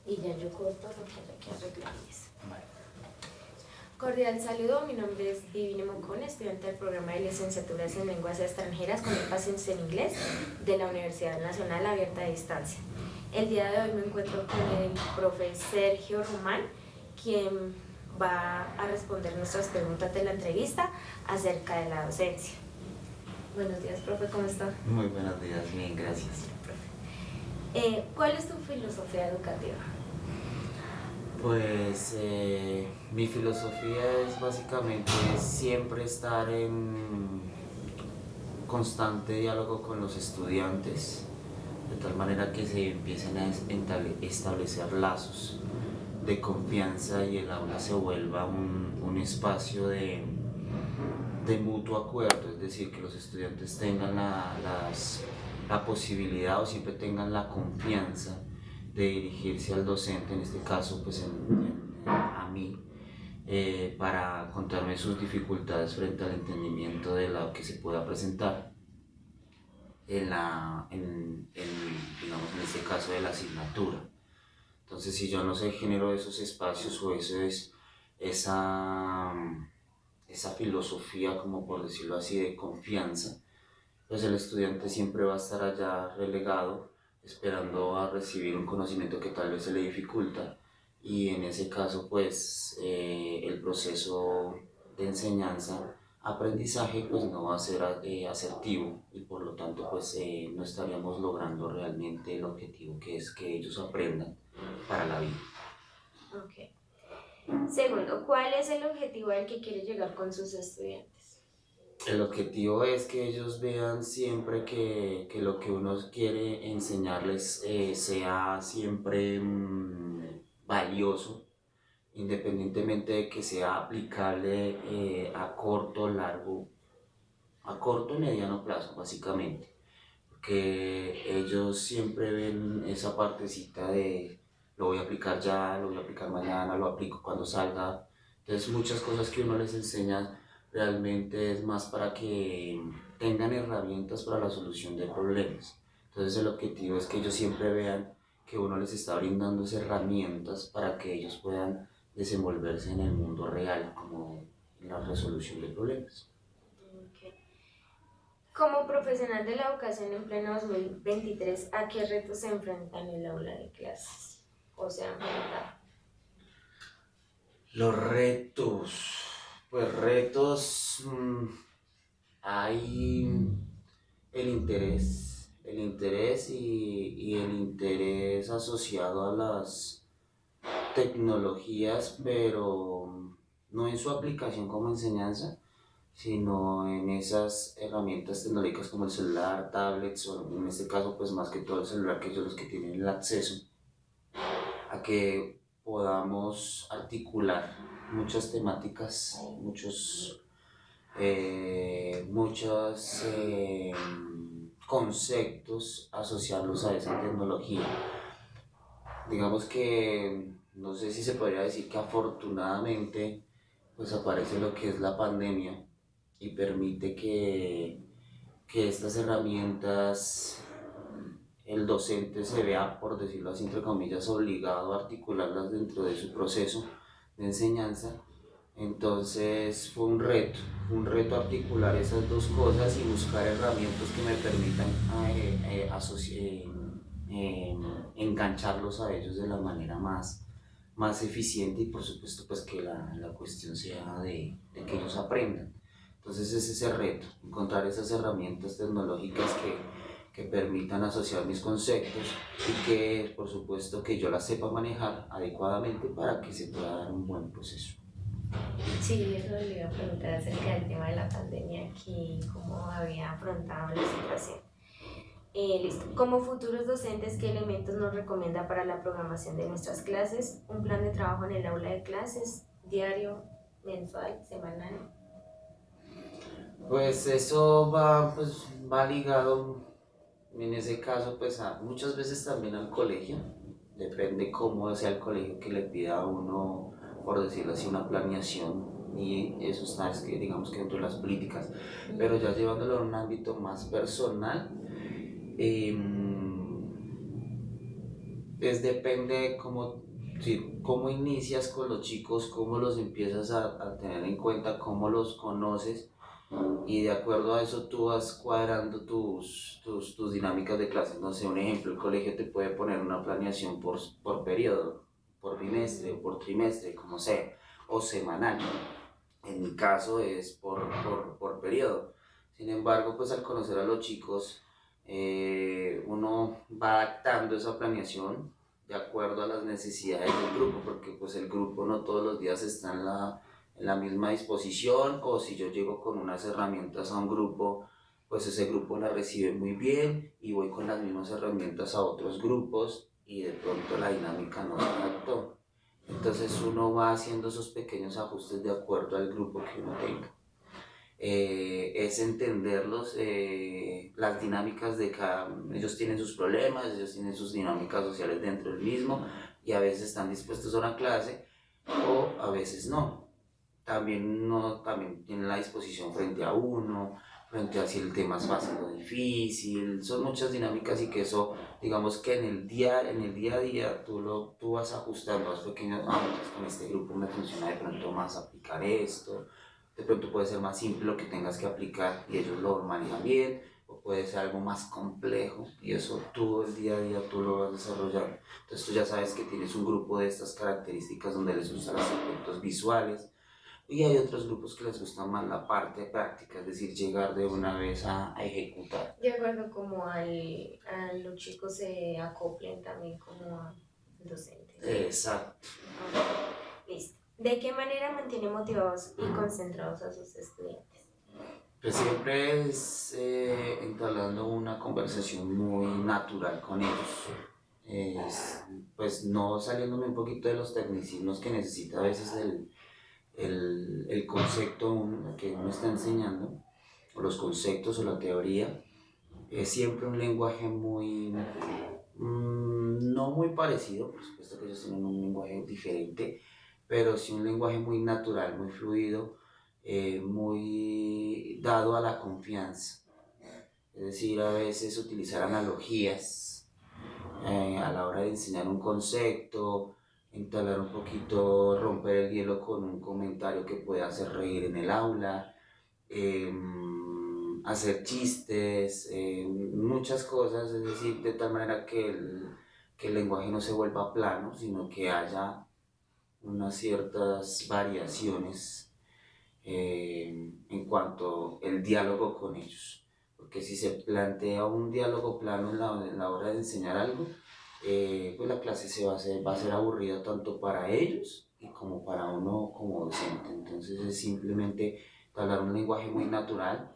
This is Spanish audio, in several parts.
Y ya yo corto lo que haya que arreglar y eso. Vale. Cordial saludo, mi nombre es Divine Mocón, estudiante del programa de licenciaturas en lenguas extranjeras con énfasis en inglés de la Universidad Nacional Abierta a Distancia. El día de hoy me encuentro con el profe Sergio Román, quien va a responder nuestras preguntas de la entrevista acerca de la docencia. Buenos días, profe, ¿cómo está? Muy buenos días, bien, gracias. Sí, profe. ¿Cuál es tu filosofía educativa? Pues mi filosofía es básicamente siempre estar en constante diálogo con los estudiantes, de tal manera que se empiecen a establecer lazos de confianza y el aula se vuelva un espacio de mutuo acuerdo, es decir, que los estudiantes tengan la posibilidad o siempre tengan la confianza de dirigirse al docente, en este caso pues a mí, para contarme sus dificultades frente al entendimiento de lo que se pueda presentar digamos, en este caso de la asignatura. Entonces, si yo no sé, genero esos espacios o esa filosofía, como por decirlo así, de confianza, pues el estudiante siempre va a estar allá relegado, esperando a recibir un conocimiento que tal vez se le dificulta, y en ese caso pues el proceso de enseñanza aprendizaje pues no va a ser asertivo y por lo tanto pues no estaríamos logrando realmente el objetivo, que es que ellos aprendan para la vida. Ok. Segundo, ¿cuál es el objetivo al que quiere llegar con sus estudiantes? El objetivo es que ellos vean siempre que lo que uno quiere enseñarles sea siempre valioso, independientemente de que sea aplicable a corto y mediano plazo, básicamente. Porque ellos siempre ven esa partecita de lo voy a aplicar ya, lo voy a aplicar mañana, lo aplico cuando salga. Entonces muchas cosas que uno les enseña realmente es más para que tengan herramientas para la solución de problemas. Entonces el objetivo es que ellos siempre vean que uno les está brindando esas herramientas para que ellos puedan desenvolverse en el mundo real, como en la resolución de problemas. Okay. Como profesional de la educación en pleno 2023, ¿a qué retos se enfrentan en el aula de clases? ¿O se han enfrentado? Los retos, pues hay el interés y el interés asociado a las tecnologías, pero no en su aplicación como enseñanza, sino en esas herramientas tecnológicas como el celular, tablets, o en este caso pues más que todo el celular, que son los que tienen el acceso a que podamos articular muchas temáticas, muchos conceptos, asociarlos a esa tecnología. Digamos que no sé si se podría decir que afortunadamente pues aparece lo que es la pandemia y permite que estas herramientas el docente se vea, por decirlo así, entre comillas, obligado a articularlas dentro de su proceso de enseñanza. Entonces fue un reto articular esas dos cosas y buscar herramientas que me permitan engancharlos a ellos de la manera más eficiente y por supuesto pues que la cuestión sea de que ellos aprendan. Entonces es ese reto, encontrar esas herramientas tecnológicas que permitan asociar mis conceptos y que por supuesto que yo las sepa manejar adecuadamente para que se pueda dar un buen proceso. Sí, eso le iba a preguntar acerca del tema de la pandemia aquí, cómo había afrontado la situación. Listo. Como futuros docentes, ¿qué elementos nos recomienda para la programación de nuestras clases? Un plan de trabajo en el aula de clases, diario, mensual, semanal. Pues eso va ligado en ese caso pues muchas veces también al colegio, depende cómo sea el colegio que le pida a uno, por decirlo así, una planeación y eso está, es que digamos que dentro de las políticas, pero ya llevándolo a un ámbito más personal, Depende cómo, sí, cómo inicias con los chicos, cómo los empiezas a tener en cuenta, cómo los conoces y de acuerdo a eso tú vas cuadrando tus dinámicas de clase. No sé, un ejemplo, el colegio te puede poner una planeación por periodo, por bimestre o por trimestre, como sea, o semanal. En mi caso es por periodo. Sin embargo, pues al conocer a los chicos, uno va adaptando esa planeación de acuerdo a las necesidades del grupo, porque pues el grupo no todos los días está en la misma disposición, o si yo llego con unas herramientas a un grupo, pues ese grupo las recibe muy bien y voy con las mismas herramientas a otros grupos y de pronto la dinámica no se adaptó. Entonces uno va haciendo esos pequeños ajustes de acuerdo al grupo que uno tenga. Es entenderlos, las dinámicas de cada, ellos tienen sus problemas, ellos tienen sus dinámicas sociales dentro del mismo y a veces están dispuestos a una clase o a veces no. También no, también tienen la disposición frente a uno, frente a si el tema es fácil o difícil, son muchas dinámicas y que eso, digamos que en el día a día tú vas ajustando, vas pequeños, pues con este grupo me funciona de pronto más aplicar esto, de pronto puede ser más simple lo que tengas que aplicar y ellos lo manejan bien, o puede ser algo más complejo y eso todo el día a día tú lo vas desarrollando. Entonces tú ya sabes que tienes un grupo de estas características donde les gustan los efectos visuales, y hay otros grupos que les gusta más la parte práctica, es decir, llegar de una vez a ejecutar. De acuerdo como a los chicos se acoplen también como a docentes. Exacto. Ok, listo. ¿De qué manera mantiene motivados y concentrados a sus estudiantes? Pues siempre es entablando una conversación muy natural con ellos. Pues no saliéndome un poquito de los tecnicismos que necesita a veces el concepto que uno está enseñando, o los conceptos o la teoría. Es siempre un lenguaje muy, no muy parecido, por supuesto que ellos tienen un lenguaje diferente, pero sí un lenguaje muy natural, muy fluido, muy dado a la confianza. Es decir, a veces utilizar analogías a la hora de enseñar un concepto, entablar un poquito, romper el hielo con un comentario que pueda hacer reír en el aula, hacer chistes, muchas cosas, es decir, de tal manera que el lenguaje no se vuelva plano, sino que haya unas ciertas variaciones en cuanto al diálogo con ellos. Porque si se plantea un diálogo plano en la hora de enseñar algo, pues la clase va a ser aburrida tanto para ellos y como para uno como docente. Entonces es simplemente hablar un lenguaje muy natural,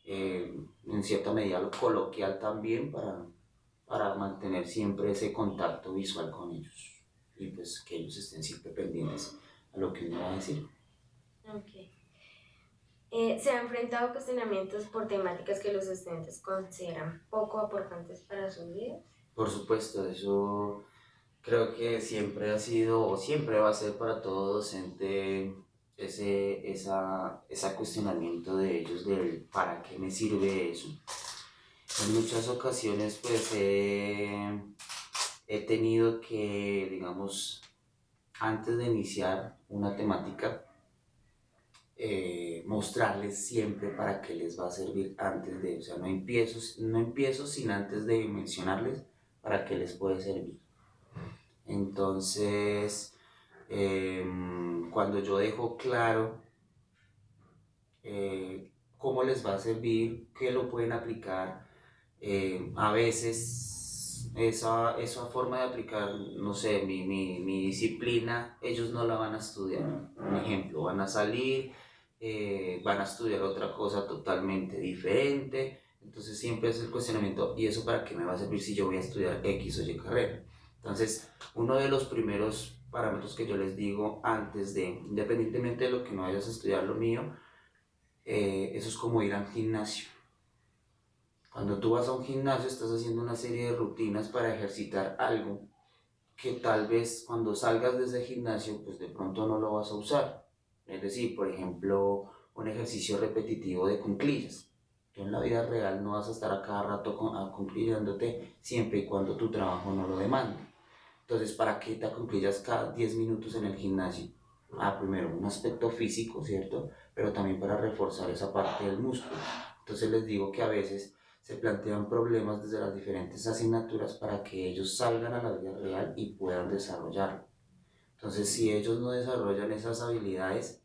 en cierta medida lo coloquial también para mantener siempre ese contacto visual con ellos y pues que ellos estén siempre pendientes a lo que uno va a decir. Ok. ¿Se ha enfrentado a cuestionamientos por temáticas que los estudiantes consideran poco aportantes para sus vidas? Por supuesto, eso creo que siempre ha sido o siempre va a ser para todo docente ese cuestionamiento de ellos del para qué me sirve eso. En muchas ocasiones pues he tenido que, digamos, antes de iniciar una temática, mostrarles siempre para qué les va a servir antes de, o sea, no empiezo sin antes de mencionarles para qué les puede servir. Entonces, cuando yo dejo claro cómo les va a servir, qué lo pueden aplicar, a veces esa forma de aplicar, no sé, mi disciplina, ellos no la van a estudiar. Un ejemplo, van a salir, van a estudiar otra cosa totalmente diferente. Entonces siempre es el cuestionamiento, ¿y eso para qué me va a servir si yo voy a estudiar X o Y carrera? Entonces, uno de los primeros parámetros que yo les digo antes de, independientemente de lo que no vayas a estudiar lo mío, eso es como ir al gimnasio. Cuando tú vas a un gimnasio estás haciendo una serie de rutinas para ejercitar algo que tal vez cuando salgas de ese gimnasio pues de pronto no lo vas a usar. Es decir, por ejemplo, un ejercicio repetitivo de cuclillas. Tú en la vida real no vas a estar a cada rato cuclillándote siempre y cuando tu trabajo no lo demande. Entonces, ¿para qué te concluyas cada 10 minutos en el gimnasio? Primero, un aspecto físico, ¿cierto? Pero también para reforzar esa parte del músculo. Entonces les digo que a veces se plantean problemas desde las diferentes asignaturas para que ellos salgan a la vida real y puedan desarrollarlo. Entonces, si ellos no desarrollan esas habilidades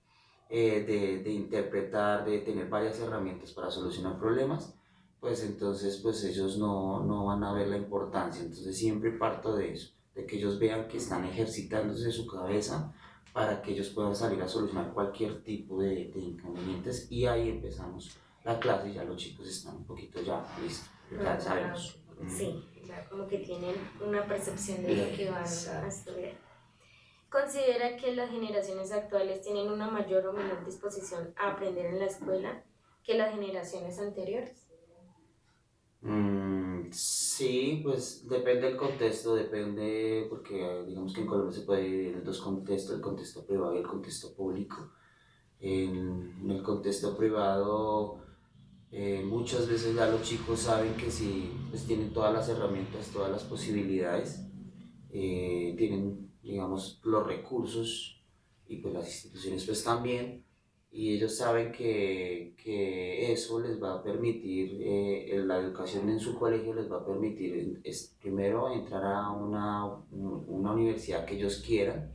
de interpretar, de tener varias herramientas para solucionar problemas, pues entonces pues ellos no van a ver la importancia. Entonces siempre parto de eso, de que ellos vean que están ejercitándose su cabeza para que ellos puedan salir a solucionar cualquier tipo de inconvenientes, y ahí empezamos la clase y ya los chicos están un poquito ya listos, ya sabemos. Sí, ya como que tienen una percepción de lo que van a estudiar. ¿Considera que las generaciones actuales tienen una mayor o menor disposición a aprender en la escuela que las generaciones anteriores? Sí, pues depende del contexto, depende, porque digamos que en Colombia se puede dividir en dos contextos, el contexto privado y el contexto público. En el contexto privado, muchas veces ya los chicos saben que si pues, tienen todas las herramientas, todas las posibilidades, tienen, digamos, los recursos, y pues las instituciones pues también, y ellos saben que eso les va a permitir, la educación en su colegio les va a permitir primero entrar a una universidad que ellos quieran,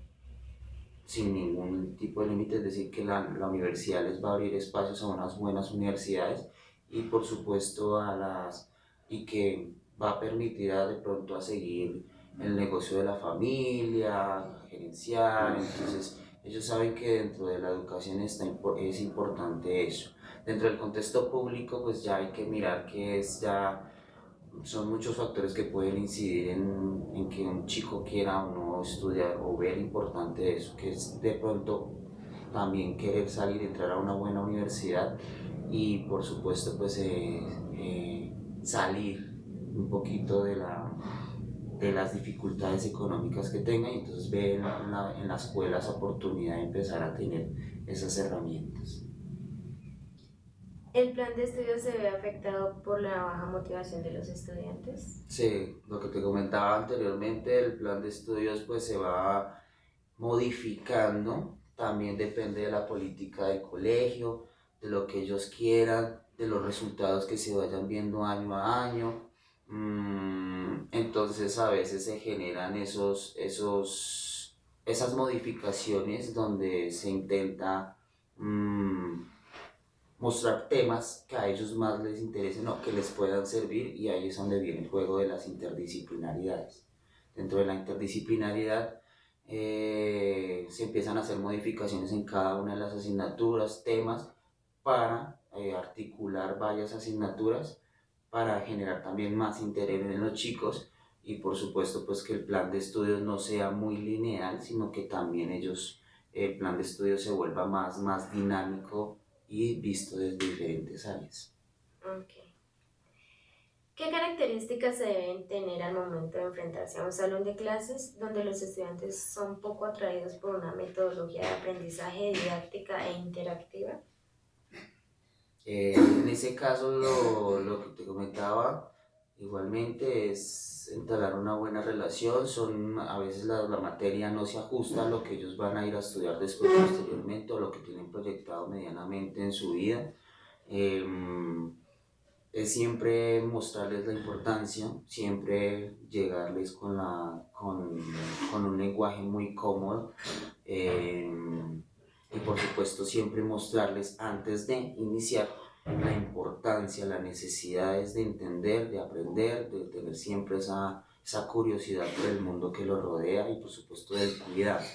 sin ningún tipo de límite, es decir, que la universidad les va a abrir espacios a unas buenas universidades, y por supuesto y que va a permitir de pronto a seguir el negocio de la familia, a gerenciar. Entonces ellos saben que dentro de la educación es importante eso. Dentro del contexto público pues ya hay que mirar que son muchos factores que pueden incidir en que un chico quiera o no estudiar o ver importante eso, que es de pronto también querer salir, entrar a una buena universidad, y por supuesto pues salir un poquito de las dificultades económicas que tengan, y entonces ver en la escuela esa oportunidad de empezar a tener esas herramientas. ¿El plan de estudios se ve afectado por la baja motivación de los estudiantes? Sí, lo que te comentaba anteriormente, el plan de estudios pues se va modificando, también depende de la política del colegio, de lo que ellos quieran, de los resultados que se vayan viendo año a año. Entonces a veces se generan esas modificaciones donde se intenta mostrar temas que a ellos más les interesen o que les puedan servir, y ahí es donde viene el juego de las interdisciplinaridades. Dentro de la interdisciplinaridad se empiezan a hacer modificaciones en cada una de las asignaturas, temas, para articular varias asignaturas, para generar también más interés en los chicos, y por supuesto pues que el plan de estudios no sea muy lineal, sino que también el plan de estudios se vuelva más dinámico y visto desde diferentes áreas. Okay. ¿Qué características se deben tener al momento de enfrentarse a un salón de clases donde los estudiantes son poco atraídos por una metodología de aprendizaje didáctica e interactiva? En ese caso, lo que te comentaba, igualmente es entablar una buena relación. A veces la materia no se ajusta a lo que ellos van a ir a estudiar después, posteriormente, o lo que tienen proyectado medianamente en su vida. Es siempre mostrarles la importancia, siempre llegarles con un lenguaje muy cómodo, y por supuesto siempre mostrarles antes de iniciar la importancia, las necesidades de entender, de aprender, de tener siempre esa curiosidad por el mundo que los rodea, y por supuesto del cuidado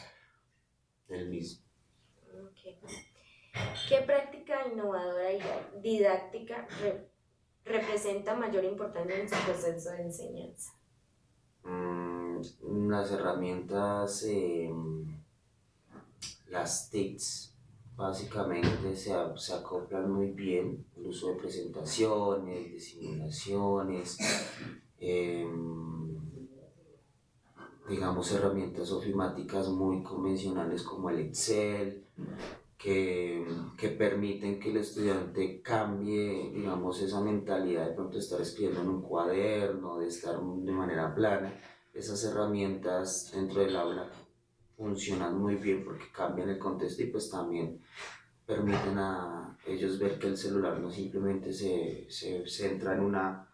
del mismo. Okay. ¿Qué práctica innovadora y didáctica representa mayor importancia en su proceso de enseñanza? Las herramientas, las TICs, básicamente se acoplan muy bien, el uso de presentaciones, de simulaciones, digamos herramientas ofimáticas muy convencionales como el Excel, que permiten que el estudiante cambie, digamos, esa mentalidad de pronto estar escribiendo en un cuaderno, de estar de manera plana, esas herramientas dentro del aula funcionan muy bien porque cambian el contexto y pues también permiten a ellos ver que el celular no simplemente se centra en una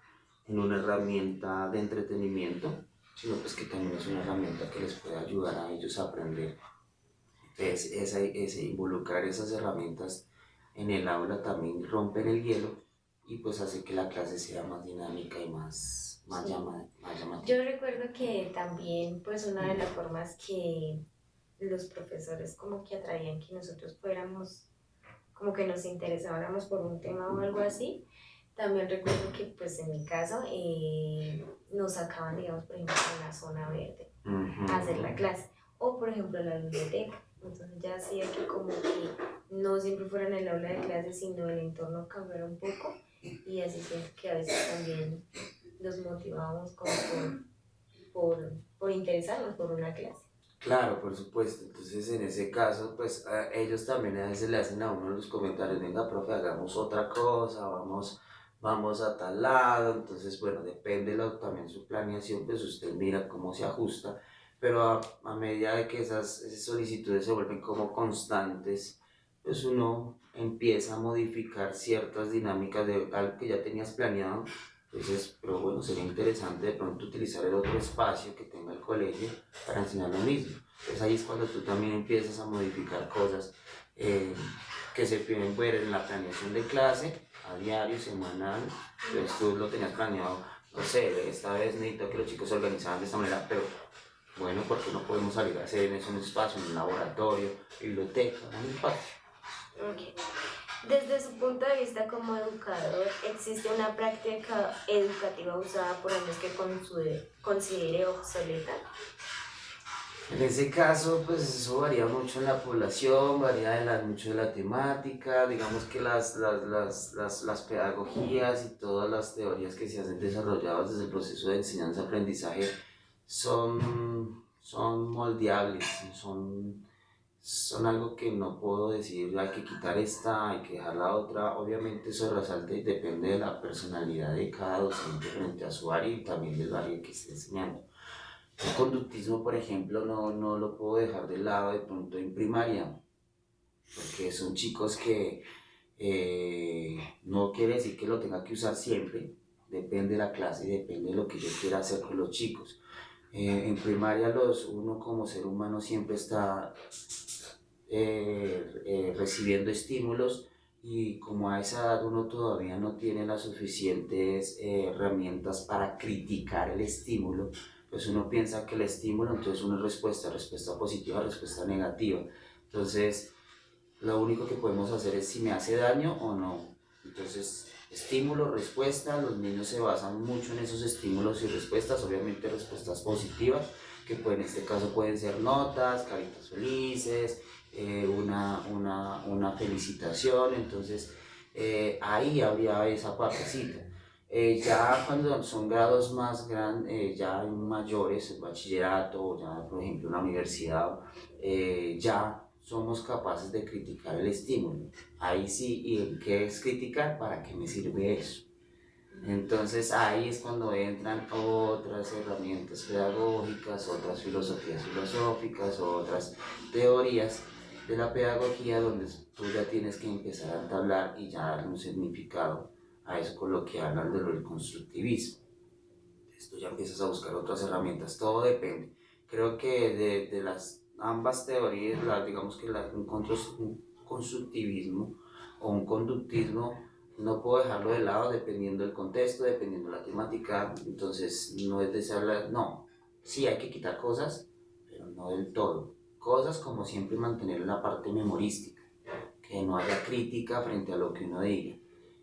herramienta de entretenimiento, sino pues que también es una herramienta que les puede ayudar a ellos a aprender. Entonces, ese involucrar esas herramientas en el aula también rompen el hielo y pues hace que la clase sea más dinámica y más Sí. más llamativa. Yo recuerdo que también pues una de las formas que los profesores como que atraían que nosotros fuéramos, como que nos interesáramos por un tema o algo así. También recuerdo que pues en mi caso nos sacaban, digamos, por ejemplo, en la zona verde a hacer la clase. O por ejemplo la biblioteca. Entonces ya hacía que como que no siempre fuera en el aula de clase, sino el entorno cambiara un poco. Y así siento que a veces también nos motivábamos como por interesarnos por una clase. Claro, por supuesto. Entonces, en ese caso, pues ellos también a veces le hacen a uno los comentarios, venga, profe, hagamos otra cosa, vamos a tal lado. Entonces, bueno, depende también su planeación, pues usted mira cómo se ajusta. Pero a medida de que esas solicitudes se vuelven como constantes, pues uno empieza a modificar ciertas dinámicas de algo que ya tenías planeado. Entonces, pero bueno, sería interesante de pronto utilizar el otro espacio que tenga el colegio para enseñar lo mismo. Entonces ahí es cuando tú también empiezas a modificar cosas que se pueden ver en la planeación de clase, a diario, semanal. Entonces tú lo tenías planeado, no sé, esta vez necesito que los chicos se organizaran de esta manera, pero bueno, ¿por qué no podemos salir a hacer en eso un espacio, en un laboratorio, biblioteca, un espacio? Okay. Desde su punto de vista como educador, ¿existe una práctica educativa usada por años que considere obsoleta? En ese caso, pues eso varía mucho en la población, mucho de la temática, digamos que las pedagogías y todas las teorías que se hacen desarrolladas desde el proceso de enseñanza-aprendizaje son moldeables, son algo que no puedo decir, hay que quitar esta, hay que dejar la otra. Obviamente eso resalta y depende de la personalidad de cada docente frente a su área y también del área que esté enseñando. El conductismo, por ejemplo, no lo puedo dejar de lado de pronto en primaria, porque son chicos que no quiere decir que lo tenga que usar siempre, depende de la clase y depende de lo que yo quiera hacer con los chicos. En primaria uno como ser humano siempre está recibiendo estímulos y como a esa edad uno todavía no tiene las suficientes herramientas para criticar el estímulo, pues uno piensa que el estímulo entonces una respuesta positiva, respuesta negativa. Entonces lo único que podemos hacer es si me hace daño o no. Entonces estímulo, respuesta, los niños se basan mucho en esos estímulos y respuestas, obviamente respuestas positivas, que en este caso pueden ser notas, caritas felices, una felicitación. Entonces ahí habría esa partecita. Ya cuando son grados más grandes, ya mayores, el bachillerato, ya por ejemplo en la universidad, ya somos capaces de criticar el estímulo. Ahí sí, ¿y en qué es criticar? ¿Para qué me sirve eso? Entonces ahí es cuando entran otras herramientas pedagógicas, otras filosofías filosóficas, otras teorías de la pedagogía donde tú ya tienes que empezar a entablar y ya darle un significado a eso con lo que hablan del constructivismo. Entonces tú ya empiezas a buscar otras herramientas, todo depende. Creo que de las ambas teorías, digamos que un constructivismo o un conductismo, no puedo dejarlo de lado dependiendo del contexto, dependiendo de la temática. Entonces no es deseable, no, sí hay que quitar cosas, pero no del todo. Cosas como siempre mantener la parte memorística, que no haya crítica frente a lo que uno diga,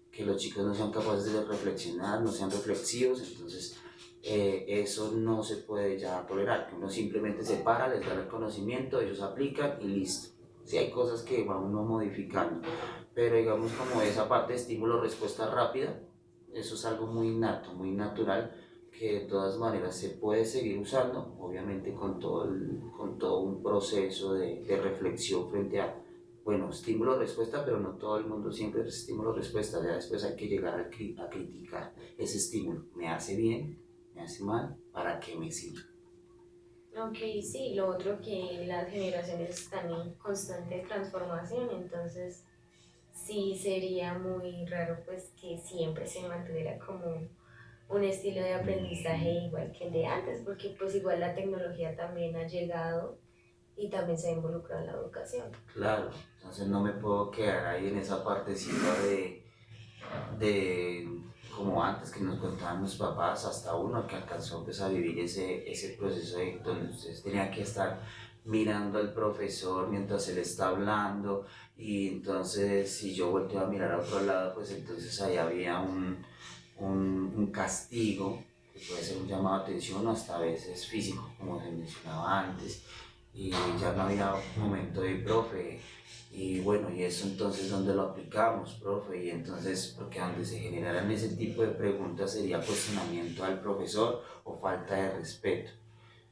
que los chicos no sean capaces de reflexionar, no sean reflexivos. Entonces eso no se puede ya tolerar, que uno simplemente se para, les da el conocimiento, ellos aplican y listo. Sí hay cosas que va uno modificando, pero digamos como esa parte de estímulo-respuesta rápida, eso es algo muy innato, muy natural, que de todas maneras se puede seguir usando, obviamente con todo un proceso de reflexión frente a, bueno, estímulo-respuesta, pero no todo el mundo siempre es estímulo-respuesta, ya después hay que llegar a criticar ese estímulo, ¿me hace bien? ¿Me hace mal? ¿Para qué me sirve? Ok, sí, lo otro que las generaciones están en constante transformación, entonces sí sería muy raro pues que siempre se mantuviera como un estilo de aprendizaje igual que el de antes, porque pues igual la tecnología también ha llegado y también se ha involucrado en la educación. Claro, entonces no me puedo quedar ahí en esa partecita de como antes que nos contaban los papás, hasta uno que alcanzó pues, a vivir ese proceso de donde ustedes tenían que estar mirando al profesor mientras él está hablando, y entonces si yo volteo a mirar a otro lado, pues entonces ahí había un castigo, que puede ser un llamado de atención o hasta a veces físico, como se mencionaba antes, y ya no había un momento de profe. Y bueno, y eso entonces ¿dónde lo aplicamos, profe? Y entonces, porque donde se generaran ese tipo de preguntas sería cuestionamiento al profesor o falta de respeto.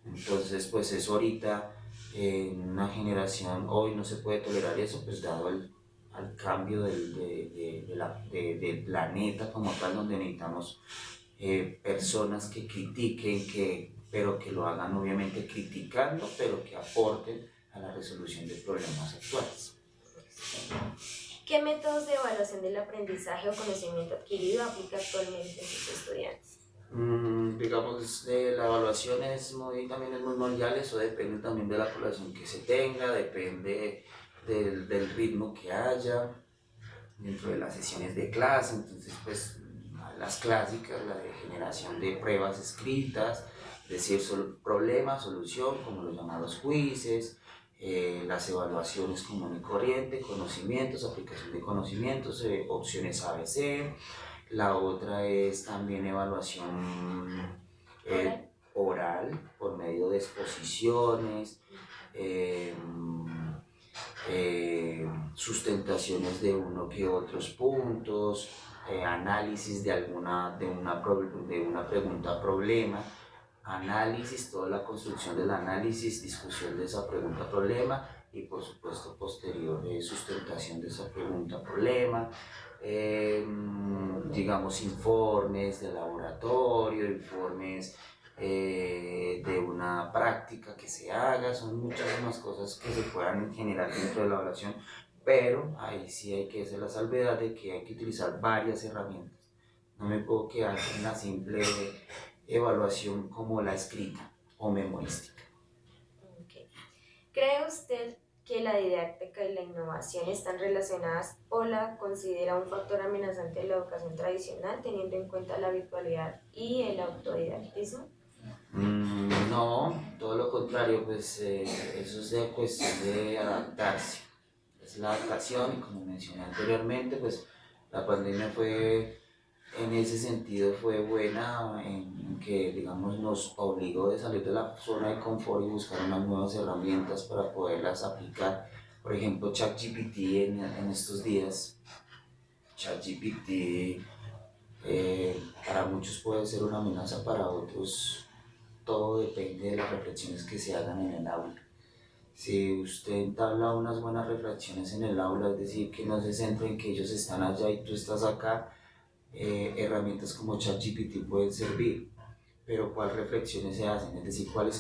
Entonces, pues eso ahorita en una generación, hoy no se puede tolerar eso, pues dado al cambio del planeta como tal, donde necesitamos personas que critiquen, pero que lo hagan obviamente criticando, pero que aporten a la resolución de problemas actuales. ¿Qué métodos de evaluación del aprendizaje o conocimiento adquirido aplica actualmente en sus estudiantes? Digamos, la evaluación también es muy mundial, eso depende también de la población que se tenga, depende del ritmo que haya dentro de las sesiones de clase. Entonces pues las clásicas, la de generación de pruebas escritas, es decir, problema, solución, como los llamados quizzes, las evaluaciones común y corriente, conocimientos, aplicación de conocimientos, opciones ABC. La otra es también evaluación oral por medio de exposiciones, eh, sustentaciones de uno que otros puntos, análisis de una pregunta-problema, análisis, toda la construcción del análisis, discusión de esa pregunta-problema y por supuesto posterior sustentación de esa pregunta-problema, digamos informes de laboratorio, informes de una práctica que se haga, son muchas más cosas que se puedan generar dentro de la evaluación, pero ahí sí hay que hacer la salvedad de que hay que utilizar varias herramientas. No me puedo quedar en la simple evaluación como la escrita o memorística. Okay. ¿Cree usted que la didáctica y la innovación están relacionadas o la considera un factor amenazante de la educación tradicional, teniendo en cuenta la virtualidad y el autodidactismo? No, todo lo contrario, pues eso es de cuestión de adaptarse. Es la adaptación y como mencioné anteriormente, pues la pandemia fue, en ese sentido fue buena en que, digamos, nos obligó a salir de la zona de confort y buscar unas nuevas herramientas para poderlas aplicar. Por ejemplo, ChatGPT en estos días. ChatGPT para muchos puede ser una amenaza, para otros todo depende de las reflexiones que se hagan en el aula. Si usted entabla unas buenas reflexiones en el aula, es decir, que no se centre en que ellos están allá y tú estás acá, herramientas como ChatGPT pueden servir, pero ¿cuáles reflexiones se hacen? Es decir, ¿cuál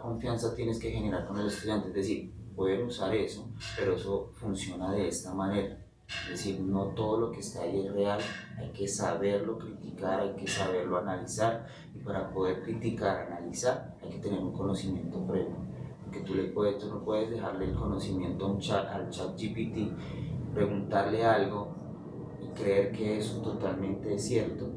confianza tienes que generar con el estudiante? Es decir, pueden usar eso, pero eso funciona de esta manera. Es decir, no todo lo que está ahí es real, hay que saberlo criticar, hay que saberlo analizar, y para poder criticar, analizar, hay que tener un conocimiento previo. Porque tú no puedes dejarle el conocimiento al chat GPT, preguntarle algo y creer que eso totalmente es cierto.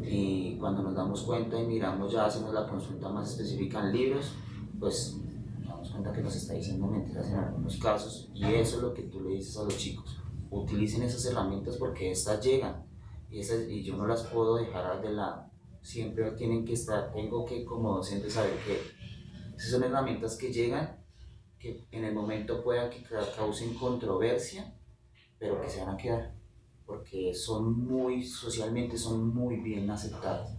Y cuando nos damos cuenta y miramos, ya hacemos la consulta más específica en libros, pues nos damos cuenta que nos está diciendo mentiras en algunos casos, y eso es lo que tú le dices a los chicos. Utilicen esas herramientas porque estas llegan y yo no las puedo dejar de lado. Siempre tienen que estar, tengo que como docente saber que esas son herramientas que llegan, que en el momento puedan que causen controversia, pero que se van a quedar porque socialmente son muy bien aceptadas,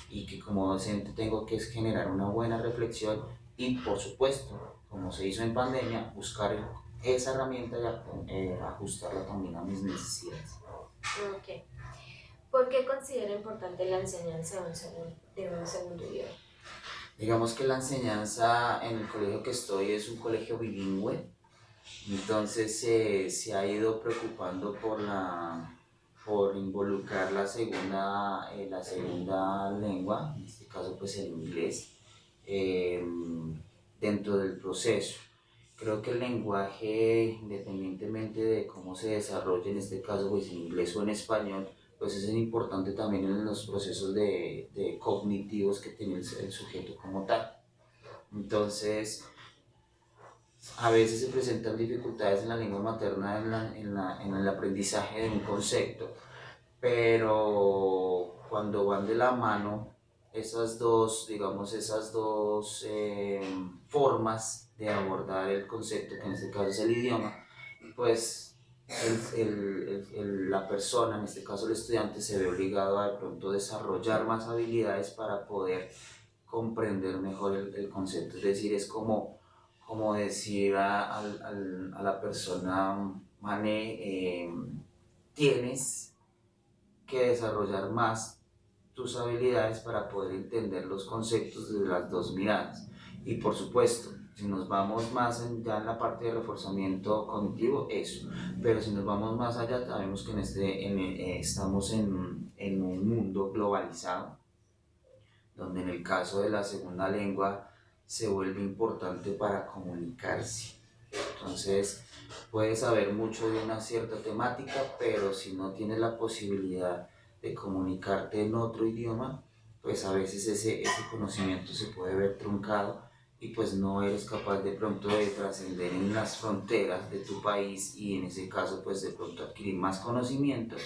y que como docente tengo que generar una buena reflexión y por supuesto, como se hizo en pandemia, buscar esa herramienta y ajustarla también a mis necesidades. Okay. ¿Por qué considera importante la enseñanza de un segundo idioma? Digamos que la enseñanza en el colegio que estoy es un colegio bilingüe, entonces se ha ido preocupando por involucrar la segunda lengua, en este caso pues el inglés, eh, dentro del proceso. Creo que el lenguaje, independientemente de cómo se desarrolle, en este caso pues en inglés o en español, pues es importante también en los procesos de cognitivos que tiene el sujeto como tal. Entonces, a veces se presentan dificultades en la lengua materna en el aprendizaje de un concepto, pero cuando van de la mano esas dos, digamos, esas dos formas de abordar el concepto, que en este caso es el idioma, pues la persona, en este caso el estudiante, se ve obligado a de pronto desarrollar más habilidades para poder comprender mejor el concepto. Es decir, es como decir a la persona, Mane, tienes que desarrollar más tus habilidades para poder entender los conceptos desde las dos miradas. Y por supuesto, si nos vamos más ya en la parte de reforzamiento cognitivo, eso. Pero si nos vamos más allá, sabemos que estamos en un mundo globalizado, donde en el caso de la segunda lengua se vuelve importante para comunicarse. Entonces, puedes saber mucho de una cierta temática, pero si no tienes la posibilidad de comunicarte en otro idioma, pues a veces ese conocimiento se puede ver truncado y pues no eres capaz de pronto de trascender en las fronteras de tu país y en ese caso pues de pronto adquirir más conocimiento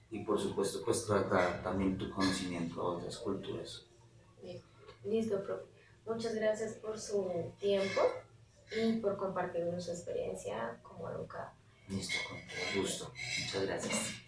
y por supuesto pues tratar también tu conocimiento a otras culturas. Listo, profe. Muchas gracias por su tiempo y por compartirnos su experiencia como nunca. Listo, con todo gusto. Muchas gracias.